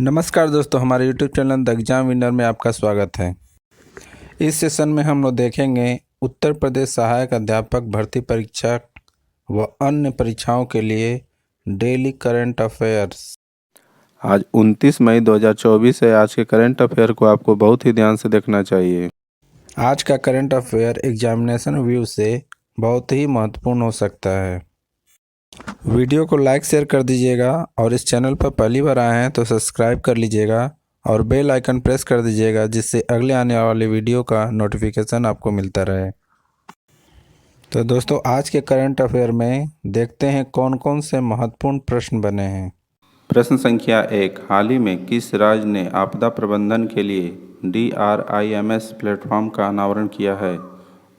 नमस्कार दोस्तों, हमारे YouTube channel the exam winner में आपका स्वागत है। इस सेशन में हम लोग देखेंगे उत्तर प्रदेश सहायक अध्यापक भर्ती परीक्षा व अन्य परीक्षाओं के लिए डेली करंट अफेयर्स। आज 29 मई 2024 है। आज के करंट अफेयर को आपको बहुत ही ध्यान से देखना चाहिए। आज का करंट अफेयर एग्जामिनेशन व्यू से बहुत ही महत्वपूर्ण हो सकता है। वीडियो को लाइक शेयर कर दीजिएगा और इस चैनल पर पहली बार आए हैं तो सब्सक्राइब कर लीजिएगा और बेल आइकन प्रेस कर दीजिएगा, जिससे अगले आने वाले वीडियो का नोटिफिकेशन आपको मिलता रहे। तो दोस्तों, आज के करंट अफेयर में देखते हैं कौन कौन से महत्वपूर्ण प्रश्न बने हैं। प्रश्न संख्या 1, हाल ही में किस राज्य ने आपदा प्रबंधन के लिए DRIMS प्लेटफॉर्म का अनावरण किया है?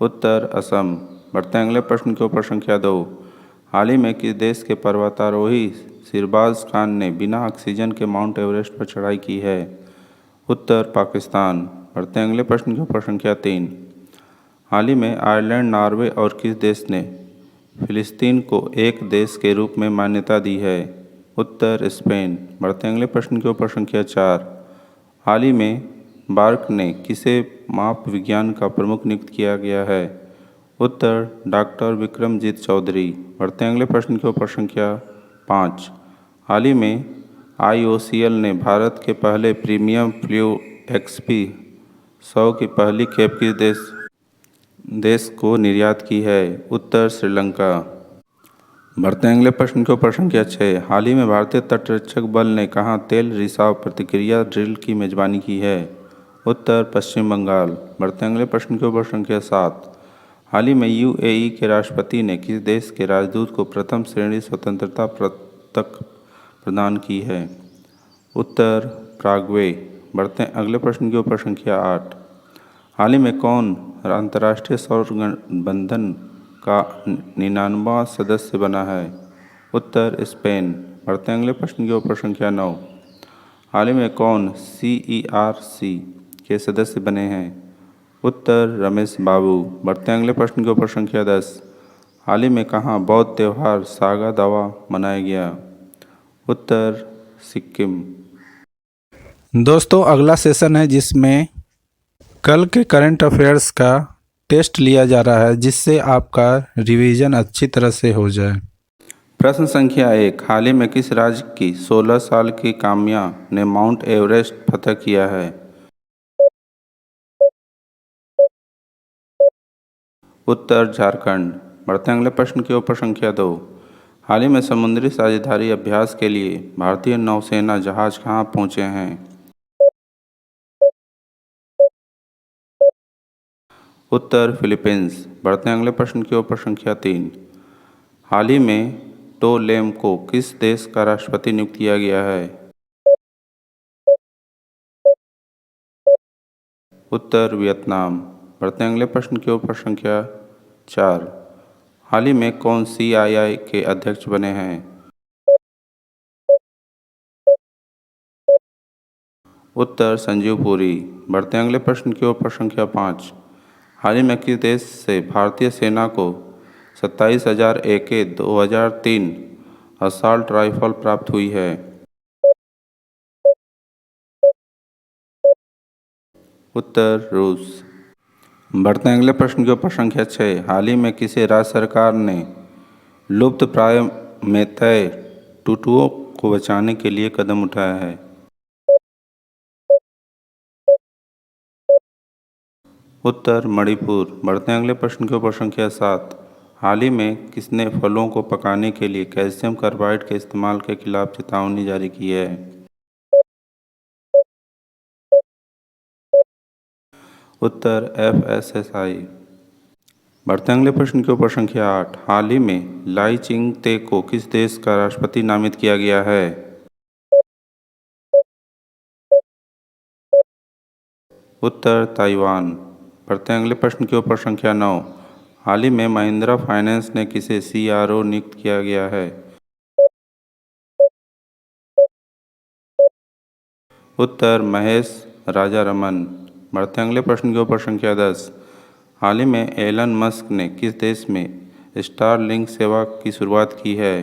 उत्तर असम। बढ़ते हैं अगले प्रश्न के ऊपर। संख्या 2, हाल ही में किस देश के पर्वतारोही सिरबाज खान ने बिना ऑक्सीजन के माउंट एवरेस्ट पर चढ़ाई की है? उत्तर पाकिस्तान। बढ़ते हैं अगले प्रश्न के ऊपर। संख्या 3, हाल ही में आयरलैंड, नॉर्वे और किस देश ने फिलिस्तीन को एक देश के रूप में मान्यता दी है? उत्तर स्पेन। बढ़ते हैं अगले प्रश्न के ऊपर। संख्या 4, हाल ही में बार्क ने किसे माप विज्ञान का प्रमुख नियुक्त किया गया है? उत्तर डॉक्टर विक्रमजीत चौधरी। बढ़ते हैं अगले प्रश्न के ऊपर। संख्या 5, हाल ही में IOCL ने भारत के पहले प्रीमियम फ्लू XP 100 की पहली खेप किस देश को निर्यात की है? उत्तर श्रीलंका। बढ़ते हैं अगले प्रश्न के ऊपर। संख्या 6, हाल ही में भारतीय तटरक्षक बल ने कहाँ तेल रिसाव प्रतिक्रिया ड्रिल की मेजबानी की है? उत्तर पश्चिम बंगाल। बढ़ते हैं अगले प्रश्न के ऊपर। संख्या 7, हाल ही में UAE के राष्ट्रपति ने किस देश के राजदूत को प्रथम श्रेणी स्वतंत्रता पदक प्रदान की है? उत्तर प्रागवे। बढ़ते हैं अगले प्रश्न के ऊपर। संख्या 8, हाल ही में कौन अंतर्राष्ट्रीय सौर गठबंधन का 99वां सदस्य बना है? उत्तर स्पेन। बढ़ते हैं अगले प्रश्न के ऊपर। संख्या 9, हाल ही में कौन CERC के सदस्य बने हैं? उत्तर रमेश बाबू। बढ़ते हैं अगले प्रश्न के ऊपर। संख्या 10, हाल ही में कहाँ बौद्ध त्यौहार सागा दावा मनाया गया? उत्तर सिक्किम। दोस्तों, अगला सेशन है जिसमें कल के करंट अफेयर्स का टेस्ट लिया जा रहा है, जिससे आपका रिवीजन अच्छी तरह से हो जाए। प्रश्न संख्या 1, हाल ही में किस राज्य की 16 साल की काम्या ने माउंट एवरेस्ट फतह किया है? उत्तर झारखंड। बढ़ते हैं अगले प्रश्न के ऊपर। संख्या 2, हाल ही में समुद्री साझेदारी अभ्यास के लिए भारतीय नौसेना जहाज कहाँ पहुँचे हैं? उत्तर फिलीपींस। बढ़ते हैं अगले प्रश्न के ऊपर। संख्या 3, हाल ही में टोलेम को किस देश का राष्ट्रपति नियुक्त किया गया है? उत्तर वियतनाम। बढ़ते हैं अगले प्रश्न के ऊपर। संख्या 4, हाल ही में कौन CII के अध्यक्ष बने हैं? उत्तर संजीव पुरी। बढ़ते हैं अगले प्रश्न के ऊपर। संख्या 5, हाल ही में किस देश से भारतीय सेना को 27,000 AK 2003 असॉल्ट राइफल प्राप्त हुई है? उत्तर रूस। बढ़ते हैं अगले प्रश्न के ऊपर। संख्या 6, हाल ही में किसे राज्य सरकार ने लुप्त प्राय मेतई टुटुओं को बचाने के लिए कदम उठाया है? उत्तर मणिपुर। बढ़ते हैं अगले प्रश्न के ऊपर। संख्या 7, हाल ही में किसने फलों को पकाने के लिए कैल्शियम कार्बाइड के इस्तेमाल के खिलाफ चेतावनी जारी की है? उत्तर FSSAI। बढ़ते हैं अगले प्रश्न के ऊपर। संख्या 8, हाल ही में लाई चिंग ते को किस देश का राष्ट्रपति नामित किया गया है? उत्तर ताइवान। बढ़ते हैं अगले प्रश्न के ऊपर। संख्या 9, हाल ही में महिंद्रा फाइनेंस ने किसे CRO नियुक्त किया गया है? उत्तर महेश राजारमन। बढ़ते हैं अगले प्रश्न के ऊपर। संख्या 10, हाल ही में एलन मस्क ने किस देश में स्टारलिंक सेवा की शुरुआत की है?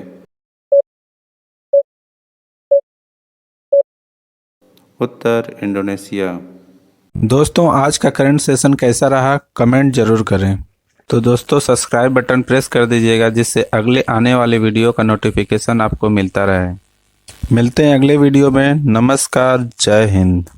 उत्तर इंडोनेशिया। दोस्तों आज का करंट सेशन कैसा रहा कमेंट जरूर करें। तो दोस्तों सब्सक्राइब बटन प्रेस कर दीजिएगा जिससे अगले आने वाले वीडियो का नोटिफिकेशन आपको मिलता रहे। मिलते हैं अगले वीडियो में। नमस्कार, जय हिंद।